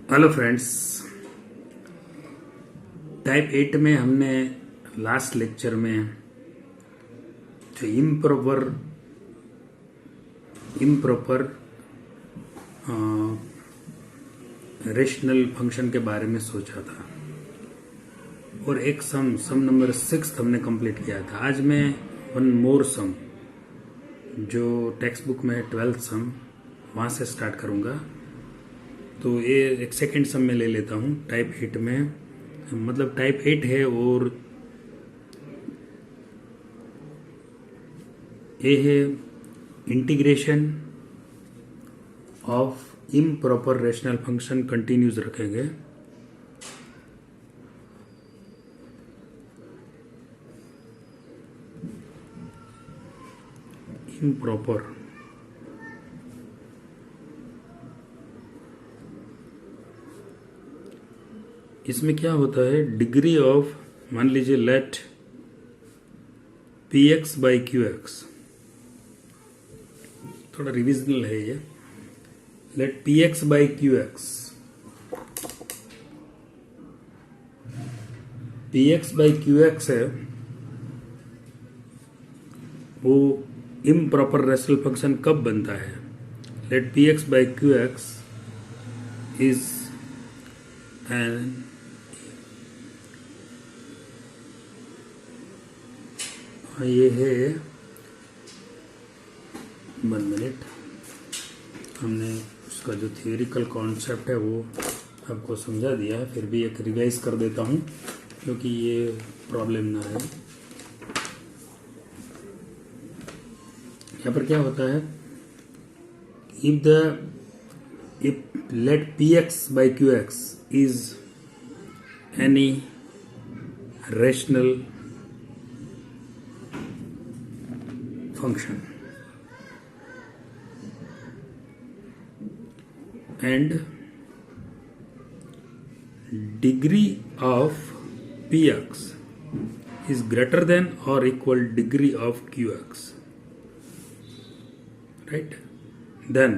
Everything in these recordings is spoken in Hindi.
Hello friends. टाइप 8 में हमने लास्ट लेक्चर में जो इम्प्रॉपर रेशनल फंक्शन के बारे में सोचा था और एक सम नंबर 6 हमने कंप्लीट किया था। आज मैं वन मोर सम जो टेक्स्ट बुक में है 12th सम, वहाँ से स्टार्ट करूँगा। तो ये एक सेकेंड सम में ले लेता हूँ। टाइप 8 में मतलब टाइप 8 है और ये है integration of improper rational function continues रखेंगे। इम्प्रॉपर इसमें क्या होता है, डिग्री ऑफ, मान लीजिए let p x by q x, थोड़ा रिविजनल है ये। Let p x by q x, p x by q x है वो इम्प्रॉपर रेशनल फंक्शन कब बनता है। Let p x by q x is an ये है 1 मिनट। हमने उसका जो थियोरिकल कॉन्सेप्ट है वो आपको समझा दिया है, फिर भी एक रिवाइज कर देता हूँ क्योंकि ये प्रॉब्लम ना है। यहाँ पर क्या होता है, if let px by qx is any rational function and degree of px is greater than or equal degree of qx, right? Then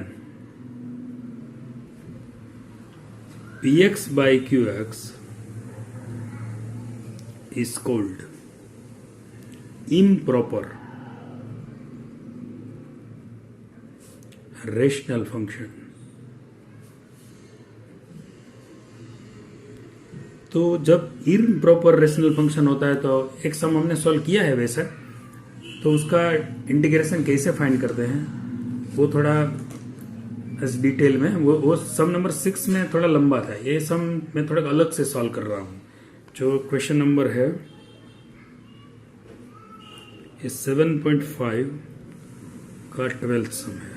px by qx is called improper rational function. तो जब इम्प्रॉपर रेशनल फंक्शन होता है तो एक सम हमने सॉल्व किया है वैसे, तो उसका इंटीग्रेशन कैसे फाइंड करते हैं वो थोड़ा इस डिटेल में, वो सम नंबर 6 में थोड़ा लंबा था। ये सम मैं थोड़ा अलग से सॉल्व कर रहा हूँ। जो क्वेश्चन नंबर है ये 7.5 का 12th सम है।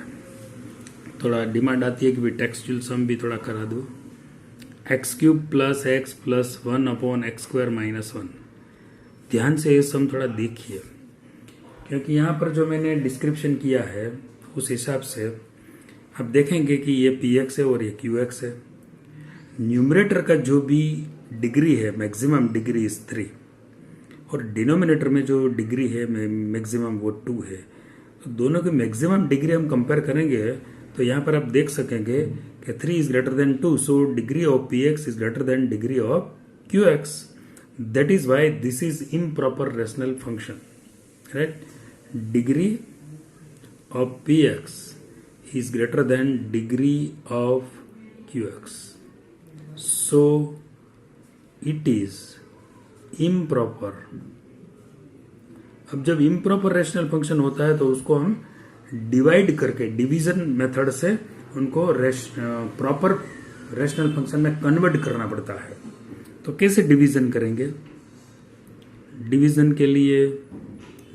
थोड़ा डिमांड आती है कि भी टेक्सचुअल सम भी थोड़ा करा दो। X cube plus x plus 1 upon x square minus 1। ध्यान से ये सम थोड़ा देखिए क्योंकि यहाँ पर जो मैंने डिस्क्रिप्शन किया है उस हिसाब से आप देखेंगे कि ये पी एक्स है और ये क्यू एक्स है। न्यूमरेटर का जो भी डिग्री है मैक्सिमम डिग्री इज 3 और डिनोमिनेटर में जो डिग्री है मैक्सिमम वो 2 है। तो दोनों की मैक्सिमम डिग्री हम कंपेयर करेंगे तो यहाँ पर आप देख सकेंगे कि 3 is greater than 2, so degree of P x is greater than degree of Q x. That is why this is improper rational function, right? Degree of P x is greater than degree of qx, so it is improper। अब जब इम्प्रॉपर रेशनल फंक्शन होता है तो उसको हम डिवाइड करके डिवीजन मेथड से उनको प्रॉपर रेशनल फंक्शन में कन्वर्ट करना पड़ता है। तो कैसे डिवीजन करेंगे? डिवीजन के लिए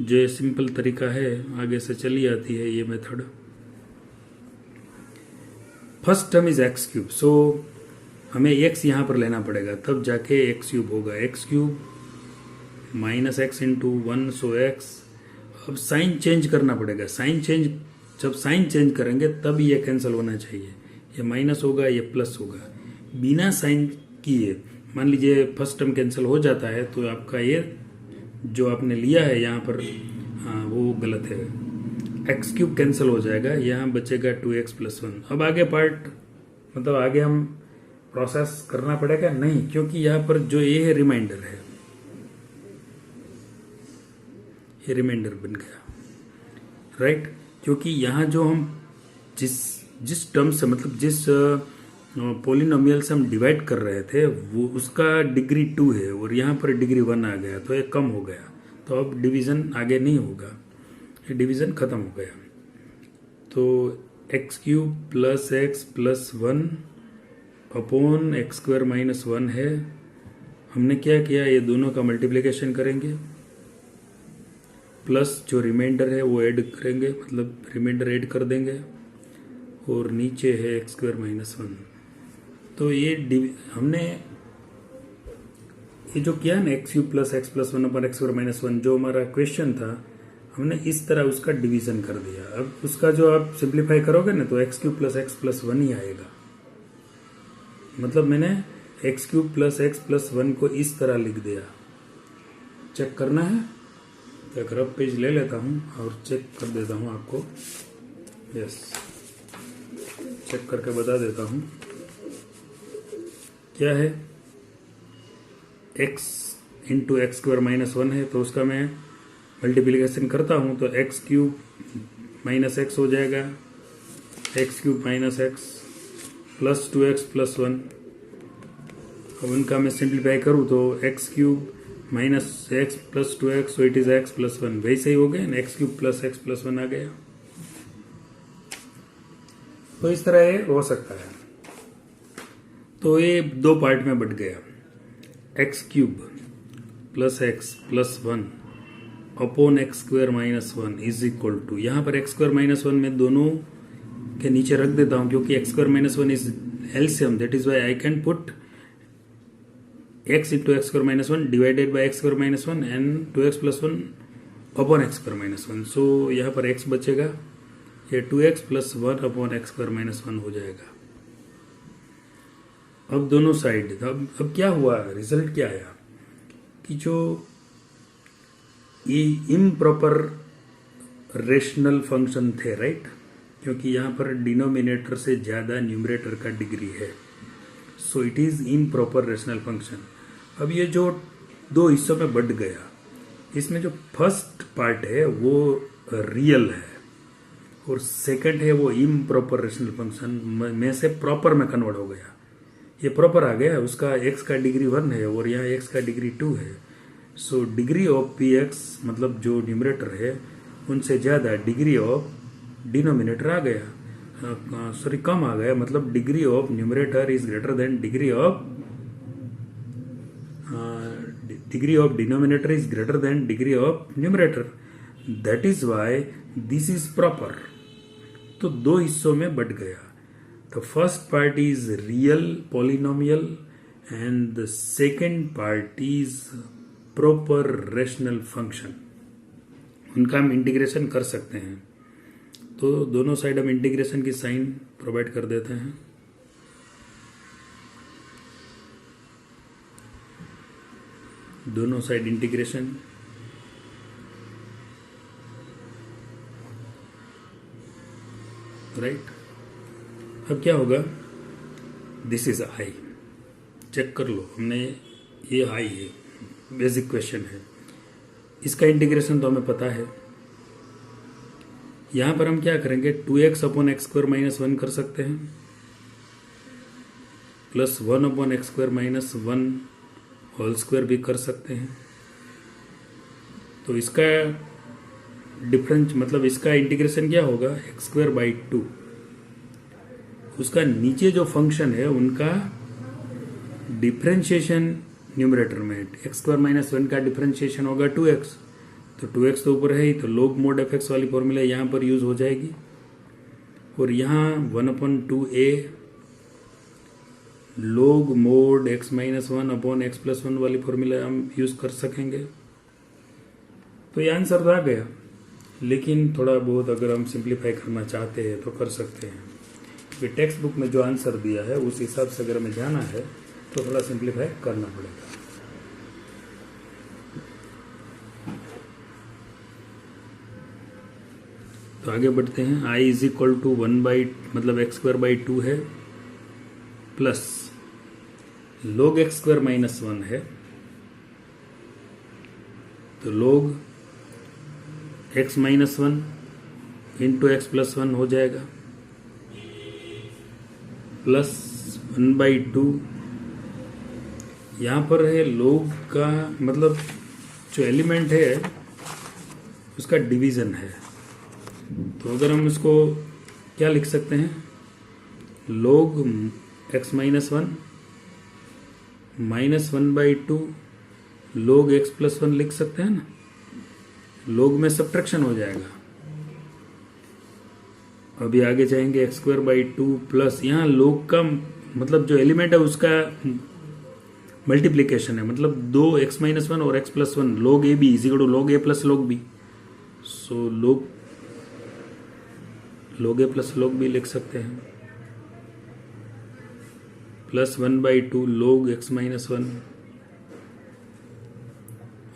जो सिंपल तरीका है आगे से चली आती है ये method. First term is x cube, so हमें एक्स यहाँ पर लेना पड़ेगा तब जाके एक्स क्यूब होगा। X cube minus x into 1, so x. अब साइन चेंज करना पड़ेगा। जब साइन चेंज करेंगे तब ये कैंसिल होना चाहिए। ये माइनस होगा, ये प्लस होगा। बिना साइन किए मान लीजिए फर्स्ट टर्म कैंसिल हो जाता है तो आपका ये जो आपने लिया है यहाँ पर वो गलत है। एक्स क्यूब कैंसिल हो जाएगा, यहाँ बचेगा 2x + 1। अब आगे पार्ट मतलब आगे हम प्रोसेस करना पड़ेगा? नहीं, क्योंकि यहाँ पर जो ये है रिमाइंडर है, ये रिमाइंडर बन गया, राइट। क्योंकि यहाँ जो हम जिस जिस टर्म से मतलब जिस पोलिनोमियल से हम डिवाइड कर रहे थे वो उसका डिग्री 2 है और यहाँ पर डिग्री 1 आ गया, तो ये कम हो गया, तो अब डिवीज़न आगे नहीं होगा, ये डिवीज़न ख़त्म हो गया। तो x cube plus x plus 1 upon x square minus 1 है। हमने क्या किया, ये दोनों का मल्टीप्लिकेशन करेंगे प्लस जो रिमाइंडर है वो ऐड करेंगे, मतलब रिमाइंडर ऐड कर देंगे और नीचे है एक्स स्क्वायर माइनस 1। तो ये हमने ये जो किया ना x cube plus x plus 1 upon x square minus 1, जो हमारा क्वेश्चन था हमने इस तरह उसका डिवीजन कर दिया। अब उसका जो आप सिंप्लीफाई करोगे ना तो x cube plus x plus 1 ही आएगा। मतलब मैंने x cube plus x plus 1 को इस तरह लिख दिया। चेक करना है तो एक रफ पेज ले लेता हूँ और चेक कर देता हूँ आपको। यस, चेक करके बता देता हूँ क्या है। x into x square minus 1 है, तो उसका मैं मल्टीप्लिकेशन करता हूँ तो एक्स क्यूब माइनस एक्स हो जाएगा, x cube minus x plus 2x plus 1। अब उनका मैं सिंप्लीफाई करूँ तो x cube minus x plus 2x, so it is x plus 1। वैसे ही हो गया ना, x cube plus x plus 1 आ गया। तो इस तरह ये हो सकता है। तो ये दो पार्ट में बट गया, x cube plus x plus 1 upon x square minus 1 is equal to, यहाँ पर एक्स स्क्वायर माइनस 1 में दोनों के नीचे रख देता हूँ क्योंकि x square minus 1 is LCM, that is why I can put x into x square minus 1 divided by x square minus 1 and 2x plus 1 upon x square minus 1। So यहाँ पर x बचेगा, ये 2x plus 1 upon x square minus 1 हो जाएगा। अब दोनों साइड, अब क्या हुआ, रिजल्ट क्या आया कि जो ये इम्प्रॉपर रेशनल फंक्शन थे, राइट, क्योंकि यहाँ पर डिनोमिनेटर से ज़्यादा न्यूमरेटर का डिग्री है, so it is improper rational function. अब ये जो दो हिस्सों में बढ़ गया, इसमें जो फर्स्ट पार्ट है वो रियल है और सेकंड है वो इम्प्रॉपर रेशनल फंक्शन में से प्रॉपर में कन्वर्ट हो गया। ये प्रॉपर आ गया, उसका x का डिग्री 1 है और यहाँ x का डिग्री 2 है। सो डिग्री ऑफ px मतलब जो न्यूमरेटर है उनसे ज़्यादा डिग्री ऑफ डिनोमिनेटर आ गया, सॉरी कम आ गया, मतलब degree of numerator is greater than degree of denominator is greater than degree of numerator, that is why this is proper. तो दो हिस्सों में बट गया। The first part is real polynomial and the second part is proper rational function। उनका हम इंटीग्रेशन कर सकते हैं, तो दोनों साइड हम इंटीग्रेशन की साइन प्रोवाइड कर देते हैं। दोनों साइड इंटीग्रेशन, राइट। अब क्या होगा, दिस इज आई, चेक कर लो, हमने ये आई है, बेसिक क्वेश्चन है, इसका इंटीग्रेशन तो हमें पता है। यहां पर हम क्या करेंगे, 2x upon x square minus 1 कर सकते हैं plus 1 upon x square minus 1 whole square भी कर सकते हैं। तो इसका डिफरेंस मतलब इसका इंटीग्रेशन क्या होगा, एक्स स्क्वायर बाई 2, उसका नीचे जो फंक्शन है उनका डिफरेंशिएशन न्यूमरेटर में, एक्स स्क्वायर माइनस 1 का डिफरेंशिएशन होगा 2x, तो 2x तो ऊपर है ही, तो log mod fx वाली फॉर्मूला यहाँ पर यूज हो जाएगी और यहाँ 1/2a log mod x minus 1 upon x plus 1 वाली फॉर्मूला हम यूज कर सकेंगे। तो ये आंसर तो आ गया, लेकिन थोड़ा बहुत अगर हम सिंप्लीफाई करना चाहते हैं तो कर सकते हैं। टेक्स्ट बुक में जो आंसर दिया है उस हिसाब से अगर हमें जाना है तो थोड़ा सिंप्लीफाई करना पड़ेगा। तो आगे बढ़ते हैं। i is equal to 1 by मतलब एक्स स्क्वायर बाई 2 है प्लस log x स्क्वायर माइनस 1 है, तो log x minus 1 into x plus 1 हो जाएगा, प्लस 1/2। यहाँ पर है log का मतलब जो एलिमेंट है उसका डिवीजन है, तो अगर हम इसको क्या लिख सकते हैं, log x minus 1 minus 1/2 log x plus 1 लिख सकते हैं ना। log में सब्ट्रैक्शन हो जाएगा। अभी आगे जाएंगे x स्क्वायर बाई 2 प्लस, यहाँ log का मतलब जो एलिमेंट है उसका मल्टीप्लीकेशन है, मतलब दो x माइनस 1 और x plus 1 log a b is equal to log a plus log b। So log a plus log b लिख सकते हैं, plus 1/2 log x minus 1,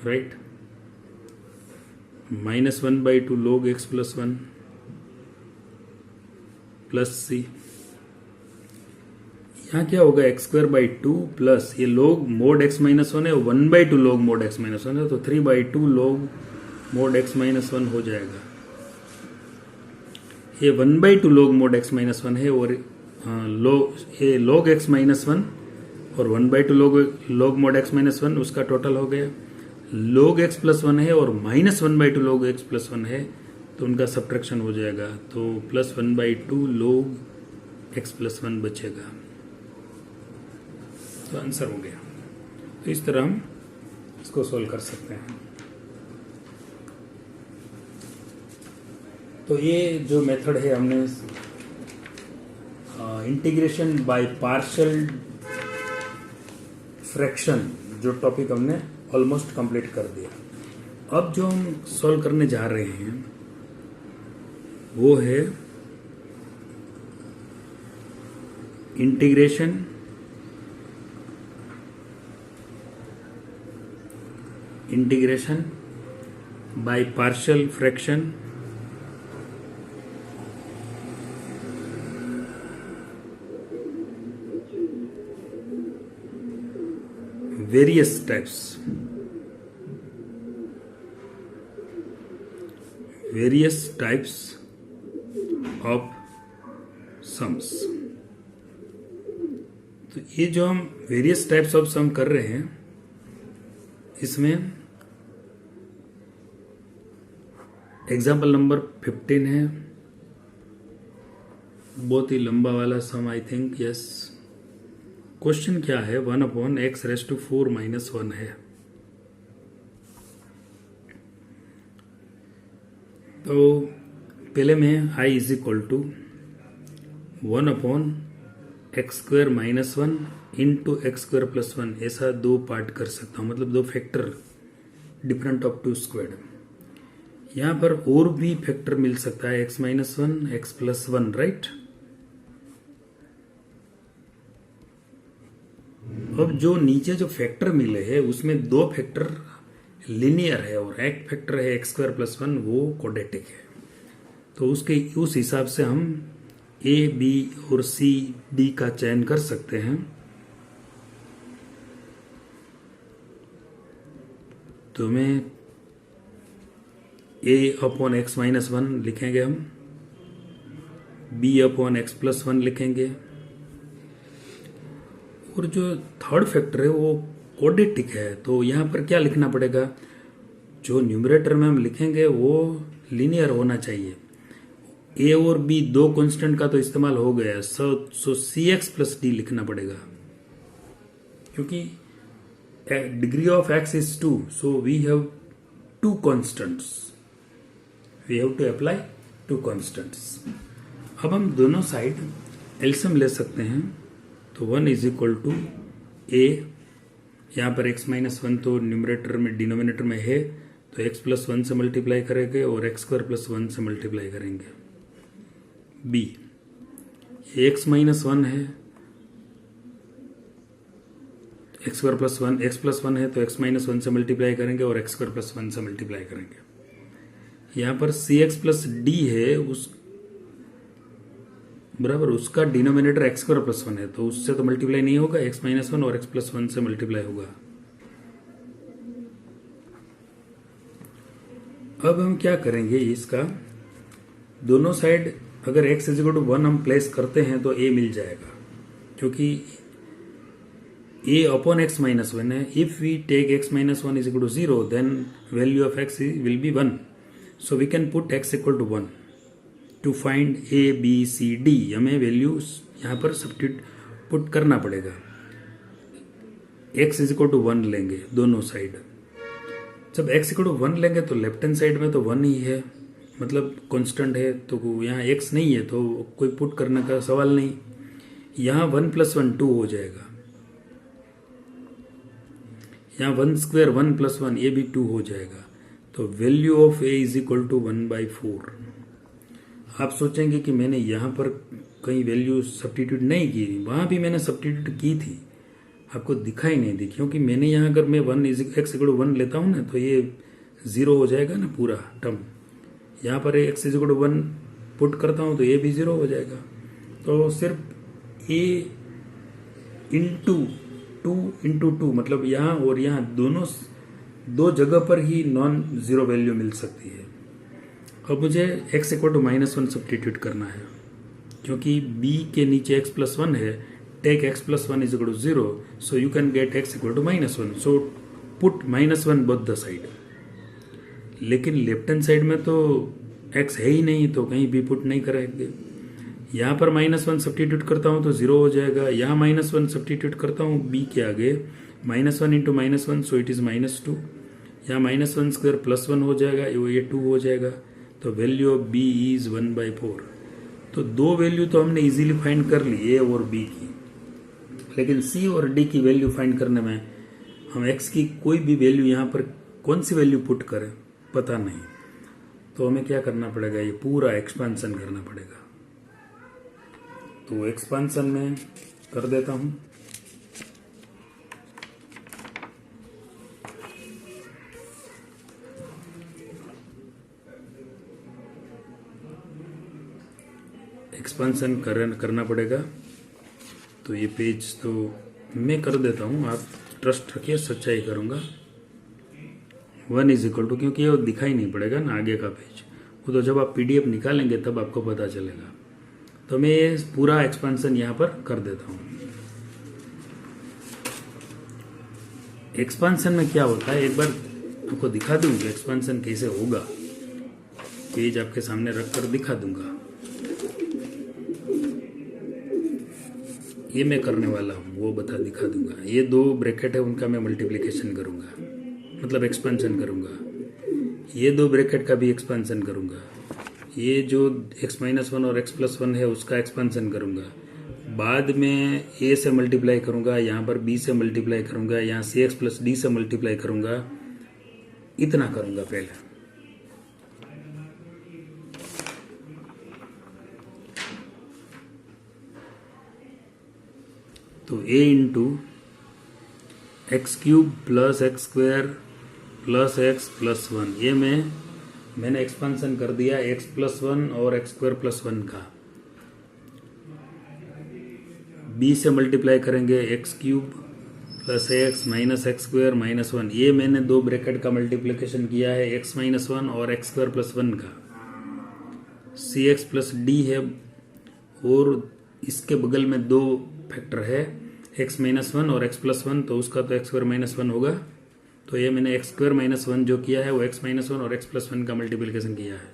right, minus 1/2 log x plus 1 plus c। यहाँ क्या होगा, x स्क्वायर बाई 2 प्लस ये log मोड x माइनस 1 है, 1/2 log मोड x माइनस 1 है, तो 3/2 log मोड x माइनस 1 हो जाएगा। ये 1/2 log मोड x माइनस 1 है, और ये log x माइनस 1 और 1/2 log मोड x माइनस 1 उसका टोटल हो गया। log x प्लस 1 है और माइनस 1/2 log x प्लस 1 है, तो उनका सब्ट्रैक्शन हो जाएगा, तो प्लस 1/2 log x प्लस 1 बचेगा। तो आंसर हो गया। तो इस तरह हम इसको सोल्व कर सकते हैं। तो ये जो मेथड है हमने इंटीग्रेशन बाय पार्शियल फ्रैक्शन जो टॉपिक हमने ऑलमोस्ट कंप्लीट कर दिया। अब जो हम सॉल्व करने जा रहे हैं वो है integration by partial fraction various types of sums। तो ये जो हम वेरियस टाइप्स ऑफ सम कर रहे हैं, इसमें एग्जाम्पल नंबर 15 है, बहुत ही लंबा वाला सम आई थिंक, यस। क्वेश्चन क्या है, 1/x⁴ माइनस 1 है। तो पहले में i is equal to 1/x² minus 1 into x² plus 1, ऐसा दो पार्ट कर सकता हूँ, मतलब दो फैक्टर डिफरेंट ऑफ 2 स्क्वायर्ड। यहाँ पर और भी फैक्टर मिल सकता है, x minus 1 x plus 1, right. अब जो नीचे जो फैक्टर मिले हैं उसमें दो फैक्टर लीनियर है और एक फैक्टर है x² प्लस 1, वो क्वाड्रेटिक है। तो उसके उस हिसाब से हम a, b और c, d का चयन कर सकते हैं। तो मैं a/x माइनस 1 लिखेंगे, हम b/x प्लस 1 लिखेंगे, और जो थर्ड फैक्टर है वो क्वाड्रेटिक है। तो यहाँ पर क्या लिखना पड़ेगा, जो न्यूमरेटर में हम लिखेंगे वो लीनियर होना चाहिए। ए और बी दो कांस्टेंट का तो इस्तेमाल हो गया, सो cx प्लस d लिखना पड़ेगा, क्योंकि degree of x is 2, so we have two constants, we have to apply two constants. अब हम दोनों साइड एलसीएम ले सकते हैं, तो 1 इज इक्वल टू a, यहाँ पर x माइनस 1 तो न्यूमरेटर में डिनोमिनेटर में है, तो x प्लस 1 से मल्टीप्लाई करेंगे और x² प्लस 1 से मल्टीप्लाई करेंगे। b, x माइनस 1 है, x² प्लस 1, x प्लस 1 है तो x माइनस 1 से मल्टीप्लाई करेंगे और x² प्लस 1 से मल्टीप्लाई करेंगे। यहाँ पर cx प्लस d है, उस बराबर उसका denominator x square plus one है, तो उससे तो मल्टीप्लाई नहीं होगा, एक्स माइनस वन और एक्स प्लस वन से मल्टीप्लाई होगा। अब हम क्या करेंगे, इसका दोनों साइड अगर x is equal to one हम प्लेस करते हैं तो a मिल जाएगा, क्योंकि a upon x minus one है। If we take x minus one is equal to zero then value of x will be one, so we can put x equal to one to find a b c d। हमें वैल्यू यहाँ पर सब्स्टिट्यूट पुट करना पड़ेगा। x is equal to one लेंगे दोनों साइड। जब x इक्वल टू वन लेंगे तो लेफ्ट हैंड साइड में तो वन ही है, मतलब कांस्टेंट है, तो यहाँ x नहीं है तो कोई पुट करने का सवाल नहीं। यहाँ वन प्लस वन टू हो जाएगा, यहाँ one square one plus one ये भी टू हो जाएगा, तो value of a is equal to one by four. आप सोचेंगे कि मैंने यहाँ पर कहीं वैल्यू सब्स्टिट्यूट नहीं की, वहाँ भी मैंने सब्स्टिट्यूट की थी, आपको दिखाई नहीं दी, क्योंकि मैंने यहाँ अगर मैं one is x equal to one लेता हूँ ना तो ये जीरो हो जाएगा ना पूरा टर्म। यहाँ पर x is equal to one put करता हूँ तो ये भी जीरो हो जाएगा। तो सिर्फ ए इंटू टू मतलब यहाँ और यहाँ दोनों दो जगह पर ही नॉन जीरो वैल्यू मिल सकती है। अब मुझे x equal to minus one substitute करना है, क्योंकि b के नीचे x प्लस वन है। Take x plus one is equal to zero, so you can get x equal to minus one, so put minus one both the side. लेकिन लेफ्ट हैंड साइड में तो x है ही नहीं, तो कहीं भी पुट नहीं करेंगे। यहाँ पर माइनस वन सब्स्टिट्यूट करता हूँ तो जीरो हो जाएगा, यहाँ माइनस वन सब्स्टिट्यूट करता हूँ b के आगे, minus one into minus one so it is minus two. यहाँ minus one square plus one हो जाएगा, ये टू हो जाएगा, तो value of b is one by four. तो दो वैल्यू तो हमने इजीली फाइंड कर ली, a और b की, लेकिन c और d की वैल्यू फाइंड करने में हम x की कोई भी वैल्यू यहाँ पर कौन सी वैल्यू पुट करें पता नहीं, तो हमें क्या करना पड़ेगा, ये पूरा एक्सपेंशन करना पड़ेगा। तो एक्सपेंशन में कर देता हूँ। एक्सपेंशन करना पड़ेगा, तो ये पेज तो मैं कर देता हूँ, आप ट्रस्ट रखिए सच्चाई करूँगा। वन इज इक्वल टू, क्योंकि ये दिखाई नहीं पड़ेगा ना आगे का पेज, वो तो जब आप PDF निकालेंगे तब आपको पता चलेगा। तो मैं ये पूरा एक्सपेंशन यहाँ पर कर देता हूँ। एक्सपेंशन में क्या होता है एक बार आपको दिखा दूंगा एक्सपेंशन कैसे होगा, पेज आपके सामने रखकर दिखा दूंगा। ये मैं करने वाला हूँ, वो दिखा दूंगा। ये दो ब्रैकेट है उनका मैं मल्टीप्लिकेशन करूंगा, मतलब एक्सपेंशन करूंगा। ये दो ब्रैकेट का भी एक्सपेंशन करूंगा। ये जो x माइनस वन और x प्लस वन है उसका एक्सपेंशन करूंगा। बाद में a से मल्टीप्लाई करूंगा, यहाँ पर b से मल्टीप्लाई करूंगा, यहाँ cx प्लस d से मल्टीप्लाई करूंगा, इतना करूंगा पहले। तो a into x cube plus x square plus x plus one, ये मैंने एक्सपेंशन कर दिया x प्लस वन और एक्स स्क्वायर प्लस वन का। b से मल्टीप्लाई करेंगे x cube plus x minus x square minus one, ये मैंने दो ब्रैकेट का मल्टीप्लिकेशन किया है x माइनस वन और एक्स स्क्वायर प्लस वन का। सी एक्स प्लस डी है और इसके बगल में दो फैक्टर है x माइनस वन और एक्स प्लस वन, तो उसका तो एक्स स्क्वायर माइनस वन होगा। तो ये मैंने एक्स स्क्वायर माइनस वन जो किया है वो x माइनस वन और एक्स प्लस वन का मल्टीप्लिकेशन किया है।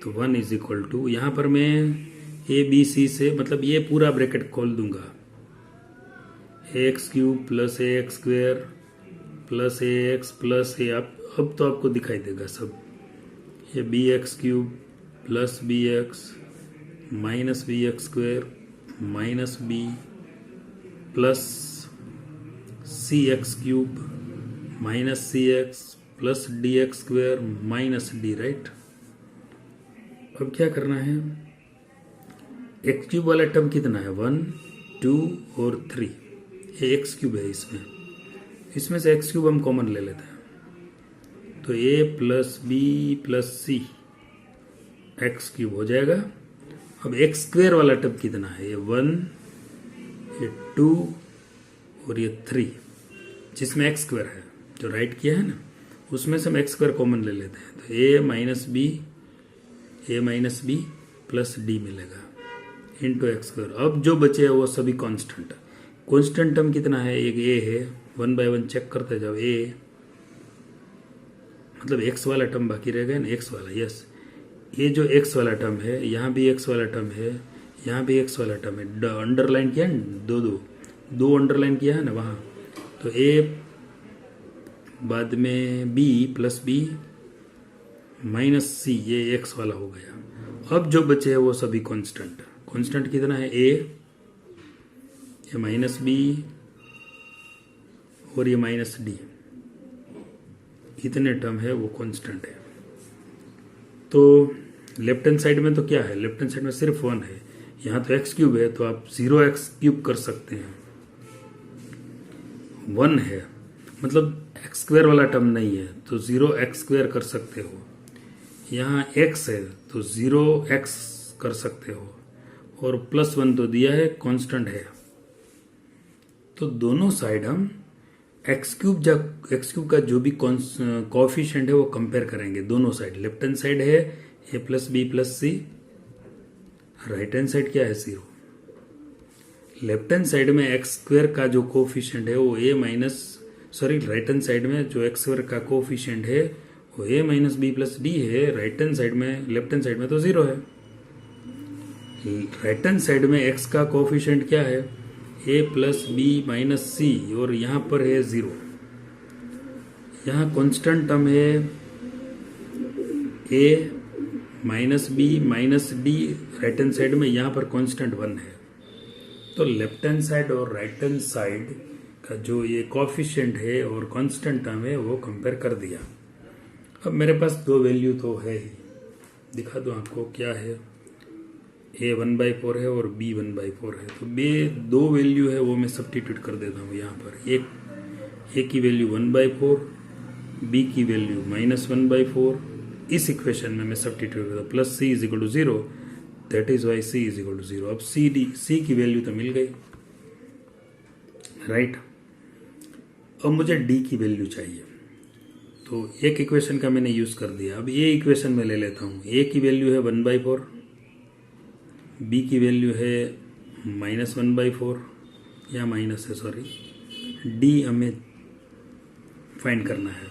तो वन इज इक्वल टू, यहाँ पर मैं a b c से मतलब ये पूरा ब्रैकेट खोल दूंगा, x cube plus a x square plus a x plus a, अब तो आपको दिखाई देगा सब। ये b x cube plus b x minus b x square minus b plus c x cube minus c x plus d x square minus d, right. अब क्या करना है, एक्स क्यूब वाला टर्म कितना है, 1 2 और 3, ये एक्स क्यूब है। इसमें से एक्स क्यूब हम कॉमन ले लेते हैं, तो a plus b plus c x cube हो जाएगा अब एक्स स्क्वेयर वाला टर्म कितना है? ये 1, ये 2 और ये 3, जिसमें एक्स स्क्वेयर है, जो राइट किया है ना, उसमें से हम एक्स स्क्वेयर कॉमन ले लेते हैं, तो ए माइनस बी प्लस डी मिलेगा इंटू एक्स स्क्वेयर। अब जो बचे हैं वो सभी कांस्टेंट। कांस्टेंट टर्म कितना है? एक ए है, 1 बाय 1 चेक करते जाओ। ए मतलब एक्स वाला टर्म बाकी रह गया ना, एक्स वाला, यस। ये जो एक्स वाला टर्म है, यहाँ भी एक्स वाला टर्म है, यहाँ भी एक्स वाला टर्म है, अंडरलाइन किया है, दो अंडरलाइन किया है ना वहाँ, तो ए बाद में बी प्लस बी माइनस सी, ये एक्स वाला हो गया। अब जो बचे हैं वो सभी कांस्टेंट। कांस्टेंट कितना है? ए, ये माइनस बी और ये माइनस डी, इतने टर्म है वो कांस्टेंट है। तो लेफ्ट हैंड साइड में तो क्या है? लेफ्ट हैंड साइड में सिर्फ 1 है। यहाँ तो एक्स क्यूब है, तो आप 0x³ कर सकते हैं। 1 है मतलब एक्स स्क्वेयर वाला टर्म नहीं है, तो 0x² कर सकते हो। यहाँ x है तो 0x कर सकते हो, और +1 तो दिया है, कांस्टेंट है। तो दोनों साइड हम x³ का जो भी कोएफिशिएंट है वो कंपेयर करेंगे। दोनों साइड, लेफ्ट हैंड साइड है a plus b plus c, right hand side क्या है? 0। लेफ्ट हैंड साइड में x² का जो कोएफिशिएंट है वो राइट हैंड साइड में जो x² का कोएफिशिएंट है वो a minus b plus d है। राइट हैंड साइड में, लेफ्ट हैंड साइड में तो 0 है। राइट हैंड साइड में x का कोएफिशिएंट क्या है? a plus b minus c, और यहाँ पर है 0। यहाँ कांस्टेंट टर्म है a minus b minus d right hand side में, यहाँ पर कांस्टेंट 1 है। तो लेफ्ट हैंड साइड और राइट हैंड साइड का जो ये कोएफिशिएंट है और कांस्टेंट टर्म है वो कंपेयर कर दिया। अब मेरे पास 2 वैल्यू तो है ही, दिखा दूँ आपको क्या है। a 1/4 है और b 1/4 है, तो दो वैल्यू है वो मैं सब्स्टिट्यूट कर देता हूँ यहाँ पर। a की वैल्यू 1/4, b की वैल्यू -1/4, इस इक्वेशन में मैं सब्स्टिट्यूट करता हूँ। Plus c = 0, that is why c = 0। अब c की वैल्यू तो मिल गई, राइट। अब मुझे d की वैल्यू चाहिए, तो एक इक्वेशन का मैंने यूज कर दिया। अब ये इक्वेशन में ले लेता हूँ। a की वैल्यू है 1/4, b की वैल्यू है -1/4, या माइनस है, सॉरी, d हमें फाइंड करना है।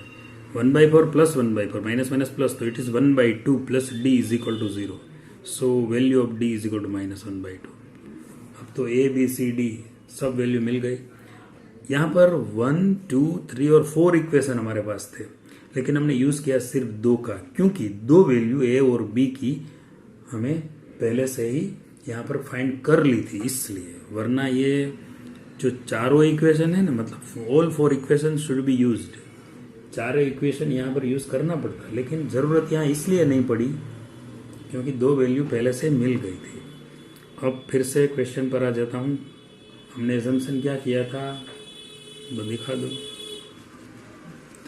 1/4 प्लस 1/4 माइनस माइनस प्लस, तो it is 1/2 plus d = 0। So value of d = -1/2। अब तो a b c d सब वैल्यू मिल गई। यहाँ पर 1 2 3 और 4 इक्वेशन हमारे पास थे, लेकिन हमने यूज किया सिर्फ 2 का, क्योंकि 2 वैल्यू a और b की हमें पहले से ही यहाँ पर फाइंड कर ली थी, इसलिए। वरना ये जो चारों इक्वेशन है ना, मतलब all 4 equation should be used. चारों इक्वेशन यहाँ पर यूज करना पड़ता, लेकिन जरूरत यहाँ इसलिए नहीं पड़ी क्योंकि 2 वैल्यू पहले से मिल गई थी। अब फिर से क्वेश्चन पर आ जाता हूँ। हमने एजम्पशन क्या किया था, वो दिखा दो।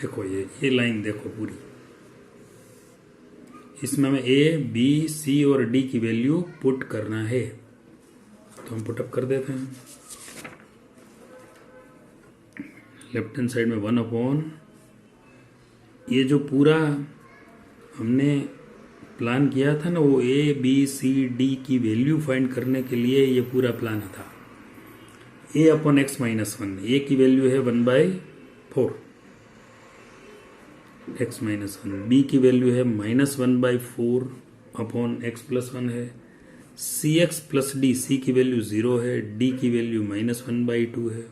देखो ये लाइन देखो पूरी, इसमें हमें a, b, c और d की वैल्यू पुट करना है, तो हम पुटअप कर देते हैं। लेफ्ट हैंड साइड में 1/, ये जो पूरा हमने प्लान किया था ना, वो a, b, c, d की वैल्यू फाइंड करने के लिए ये पूरा प्लान था। a/x - 1, a की वैल्यू है 1/4 x - 1, b की वैल्यू है -1/4 अपॉन x + 1 है। cx + d, c की वैल्यू 0 है, d की वैल्यू -1/2 है।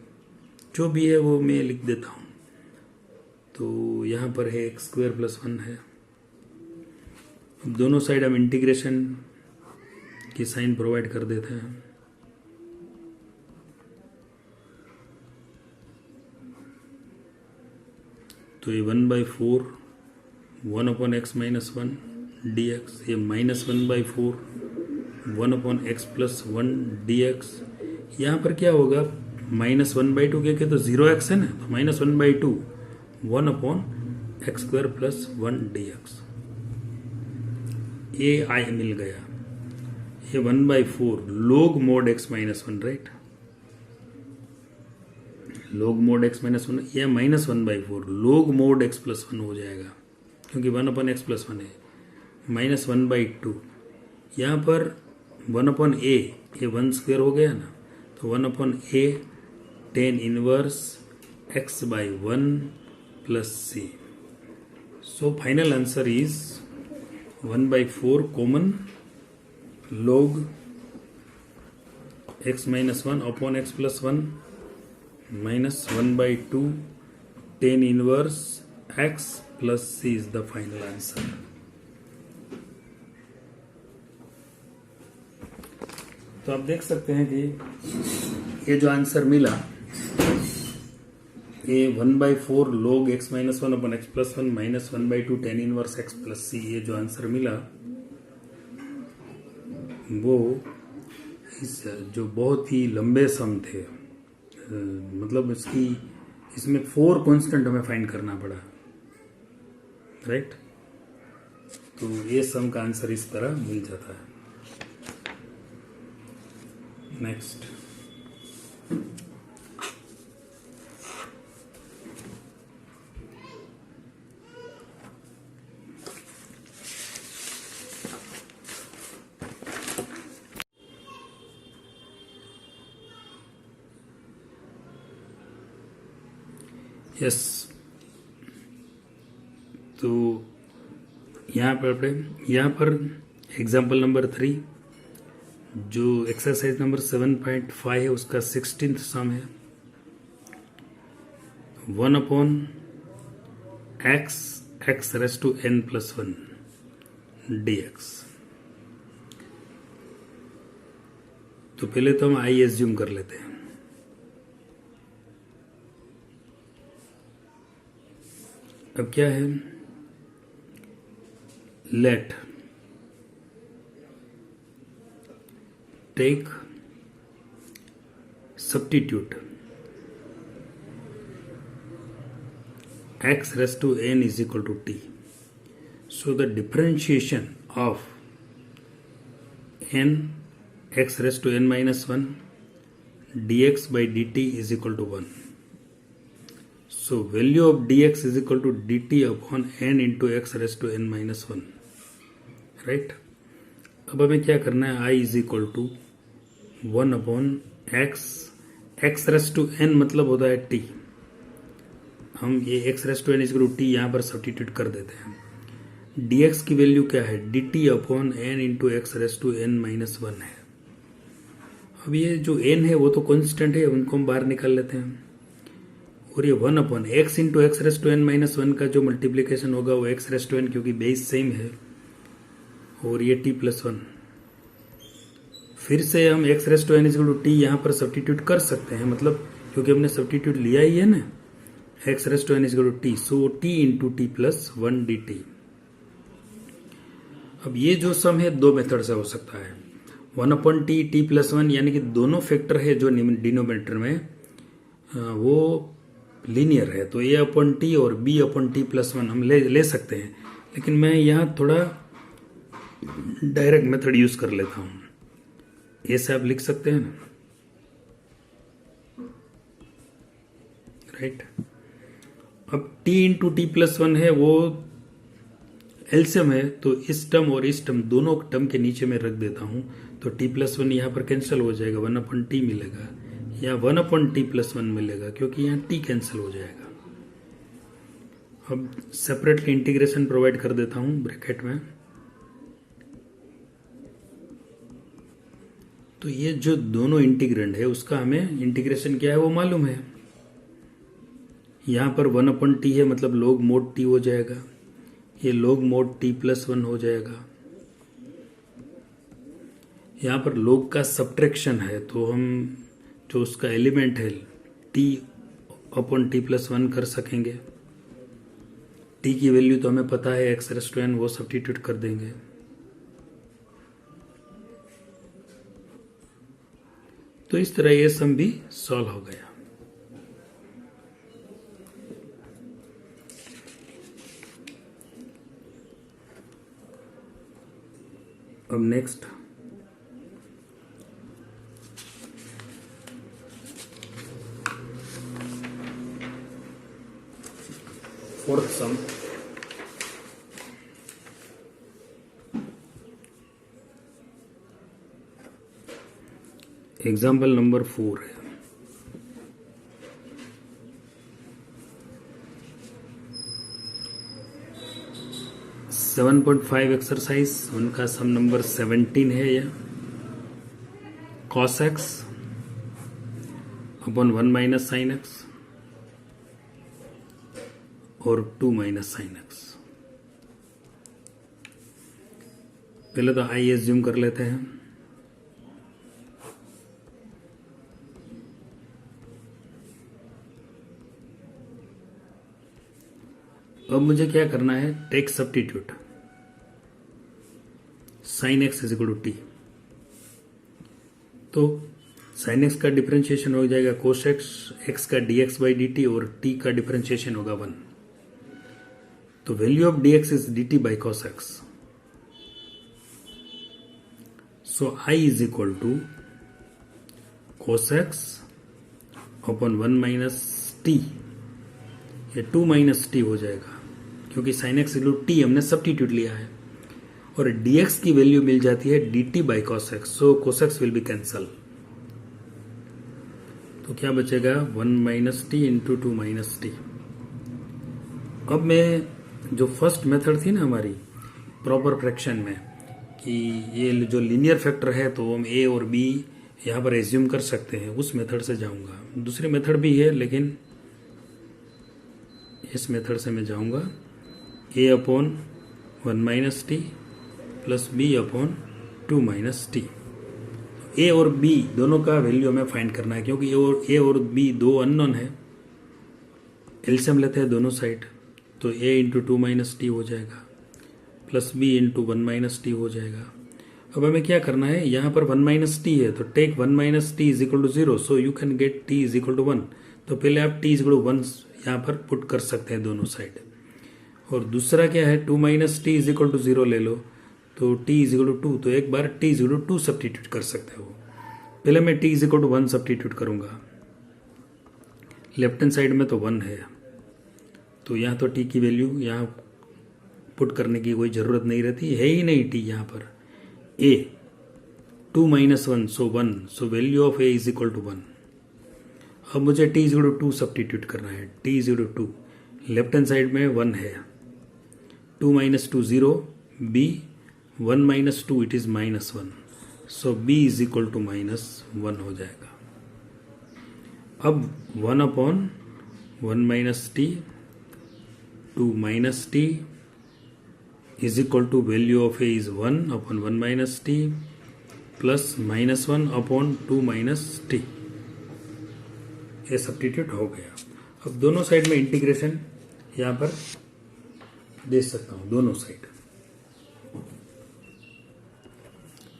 जो भी है वो मैं लिख देता हूँ। तो यहाँ पर है x² + 1 है। अब दोनों साइड हम इंटीग्रेशन की साइन प्रोवाइड कर देते हैं। तो ये 1/4 1/x - 1 dx, ये -1/4 1/x + 1 dx। यहाँ पर क्या होगा, -1/2 के तो 0x है ना, तो -1/2 1/x² + 1 dx। ये आई मिल गया। ये 1/4 log mod x minus 1, right. log mod x minus 1 या -1/4 log mod x plus 1 हो जाएगा, क्योंकि 1/x plus 1 है। -1/2 यहाँ पर 1/a, ये 1 स्क्वायर हो गया ना, तो 1/a tan inverse x/1 plus c। So final answer is 1/4 common log x minus 1 upon x plus 1 minus 1/2 tan inverse x plus c is the final answer। तो आप देख सकते हैं कि ये जो आंसर मिला, ये 1/4 log x minus 1 upon x plus 1 minus 1/2 tan inverse x plus c, ये जो आंसर मिला वो इस जो बहुत ही लंबे सम थे, मतलब इसमें 4 कांस्टेंट हमें फाइंड करना पड़ा, राइट। तो ये सम का आंसर इस तरह मिल जाता है। नेक्स्ट, यस, तो यहाँ पर एग्जाम्पल नंबर 3 जो एक्सरसाइज नंबर 7.5 है उसका 16th सम है। 1/x raised to n plus 1 dx। तो पहले तो हम आई एज्यूम कर लेते हैं। अब क्या है, let take substitute x raised to n is equal to t, so the differentiation of n x raised to n minus 1 dx by dt is equal to 1। So value of dx is equal to dt upon n into x raised to n minus 1, right। अब हमें क्या करना है, I is equal to 1 upon x raised to n मतलब होता है t। हम ये x raised to n is equal to t यहाँ पर सब्स्टिट्यूट कर देते हैं। dx की वैल्यू क्या है, dt upon n into x raised to n minus 1 है। अब ये जो n है वो तो कांस्टेंट है, उनको हम बाहर निकाल लेते हैं। और ये 1 upon x into x raise to n minus 1 का जो मल्टीप्लीकेशन होगा वो x रेस टू एन, क्योंकि बेस सेम है, और ये t प्लस 1। फिर से हम x raise to n equal to t यहाँ पर सब्स्टिट्यूट कर सकते हैं, मतलब क्योंकि हमने सब्स्टिट्यूट लिया ही है ना, x raise to n equal to t, so t into t plus 1 dt। अब ये जो सम है दो मेथड से हो सकता है, 1 अपॉन टी प्लस 1, यानी कि दोनों फैक्टर है जो डिनोमिनेटर में वो लीनियर है, तो a अपॉन टी और b अपॉन टी प्लस 1 हम ले सकते हैं। लेकिन मैं यहाँ थोड़ा डायरेक्ट मेथड यूज कर लेता हूँ, ऐसे आप लिख सकते हैं ना, राइट। अब t इंटू टी प्लस 1 है, वो एलसीएम है, तो इस टर्म और इस टर्म दोनों टर्म के नीचे में रख देता हूँ, तो t प्लस 1 यहाँ पर कैंसिल हो जाएगा, 1 अपॉन टी मिलेगा, या 1 अपॉन टी प्लस 1 मिलेगा, क्योंकि यहाँ t कैंसिल हो जाएगा। अब सेपरेटली इंटीग्रेशन प्रोवाइड कर देता हूँ ब्रैकेट में, तो ये जो दोनों इंटीग्रेंड है उसका हमें इंटीग्रेशन क्या है वो मालूम है। यहाँ पर 1 अपॉन टी है, मतलब log mod t हो जाएगा, ये log mod t प्लस 1 हो जाएगा। यहाँ पर log का सब्ट्रैक्शन है, तो हम जो उसका एलिमेंट है t अपॉन टी प्लस 1 कर सकेंगे। t की वैल्यू तो हमें पता है x रेस टू n, वो सब्स्टिट्यूट कर देंगे। तो इस तरह ये सम भी सॉल्व हो गया। अब नेक्स्ट फोर्थ सम, एग्जाम्पल नंबर 4 है। सेवन 7.5 एक्सरसाइज, उनका सम नंबर 17 है। यह cos x upon 1 minus sine x और 2 माइनस साइन एक्स। पहले तो आई एज्यूम कर लेते हैं। अब मुझे क्या करना है, take substitute sine x is equal to t. तो साइन एक्स का डिफरेंशिएशन हो जाएगा कोस एक्स, एक्स का d x by d t और टी का डिफरेंशिएशन होगा 1। तो value of d x is d t by cos x. So I is equal to cos x upon 1 minus t, ये 2 माइनस टी हो जाएगा क्योंकि sine x equal to t हमने सब्स्टिट्यूट लिया है, और dx की वैल्यू मिल जाती है dt by cos x. So cos x will be cancel. तो क्या बचेगा 1 minus T into 2 minus T. अब मैं जो फर्स्ट मेथड थी ना हमारी प्रॉपर फ्रैक्शन में, कि ये जो लीनियर फैक्टर है तो हम a और b यहाँ पर एज्यूम कर सकते हैं, उस मेथड से जाऊंगा। दूसरी मेथड भी है लेकिन इस मेथड से मैं जाऊंगा। a upon 1 minus t plus b upon 2 minus t. A और बी दोनों का वैल्यू हमें फाइंड करना है क्योंकि ए और बी दो अननोन है। एलसीएम लेते हैं दोनों साइड, तो ए इंटू 2 माइनस टी हो जाएगा plus b into 1 minus t हो जाएगा। अब हमें क्या करना है, यहाँ पर 1 माइनस टी है तो take 1 minus t is equal to 0, so you can get t is equal to 1। तो पहले आप टी इज इक्वल टू 1 यहाँ पर पुट कर सकते हैं दोनों साइड। और दूसरा क्या है, 2 minus t is equal to 0 ले लो तो t इज इक्वल टू 2, तो एक बार t is equal to 2 substitute कर सकते हो। पहले मैं t is equal to 1 substitute करूंगा। लेफ्ट हैंड साइड में तो 1 है, तो यहाँ तो t की वैल्यू यहाँ पुट करने की कोई ज़रूरत नहीं रहती, है ही नहीं t यहाँ पर। a 2 minus 1 so 1, so value of a is equal to 1। अब मुझे t is equal to 2 substitute करना है। t is equal to 2, left hand side में 1 है, 2 minus 2 0, b 1 minus 2 it is minus 1, so b is equal to minus 1 हो जाएगा। अब 1 upon 1 minus t 2 minus t is equal to value of A is 1 upon 1 minus t plus minus 1 upon 2 minus t. ये सब्स्टिट्यूट हो गया। अब दोनों साइड में इंटीग्रेशन यहाँ पर दे सकता हूँ, दोनों साइड।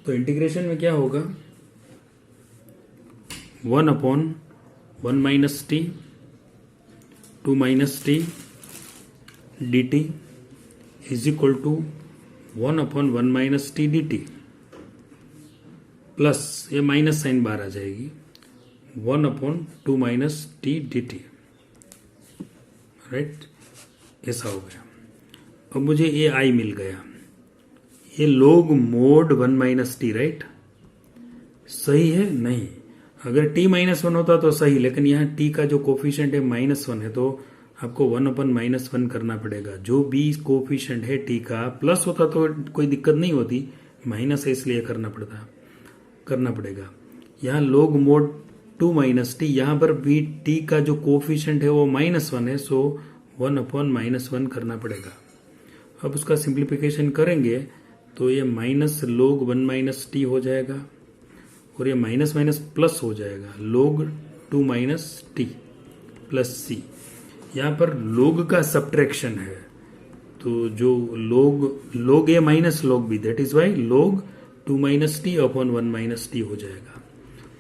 तो इंटीग्रेशन में क्या होगा, 1 upon 1 minus t 2 minus t d t is equal to 1 upon 1 minus t d t plus ये माइनस साइन बाहर आ जाएगी 1 upon 2 minus t d t. Right, ऐसा हो गया। अब मुझे ये आई मिल गया, ये log mode 1 minus T, right? सही है? नहीं, अगर t माइनस 1 होता तो सही, लेकिन यहाँ t का जो कोफिशिएंट है -1 है, तो आपको 1 अपन -1 करना पड़ेगा। जो भी कोफिशिएंट है t का प्लस होता तो कोई दिक्कत नहीं होती, माइनस है इसलिए करना पड़ेगा। यहाँ log मोड 2 माइनस टी, यहाँ पर भी t का जो कोफिशिएंट है वो -1 है, सो 1 अपॉन -1 करना पड़ेगा। अब उसका सिंप्लीफिकेशन करेंगे तो ये माइनस log 1 माइनस टी हो जाएगा और ये माइनस माइनस प्लस हो जाएगा log 2 minus t plus c. यहाँ पर log का सब्ट्रैक्शन है, तो जो log a minus log b, that is y log 2 minus t upon 1 minus t हो जाएगा।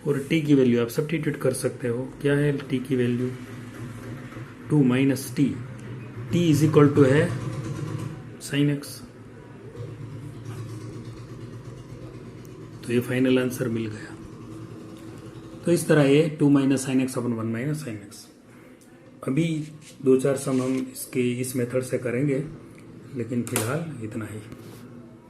और t की वैल्यू आप सब्स्टिट्यूट कर सकते हो। क्या है t की value, 2 minus t, t is equal to है साइन एक्स। तो ये फाइनल आंसर मिल गया। तो इस तरह ये 2 minus sine x upon 1 minus sine x. अभी 2-4 सम हम इसके इस मेथड से करेंगे, लेकिन फिलहाल इतना ही।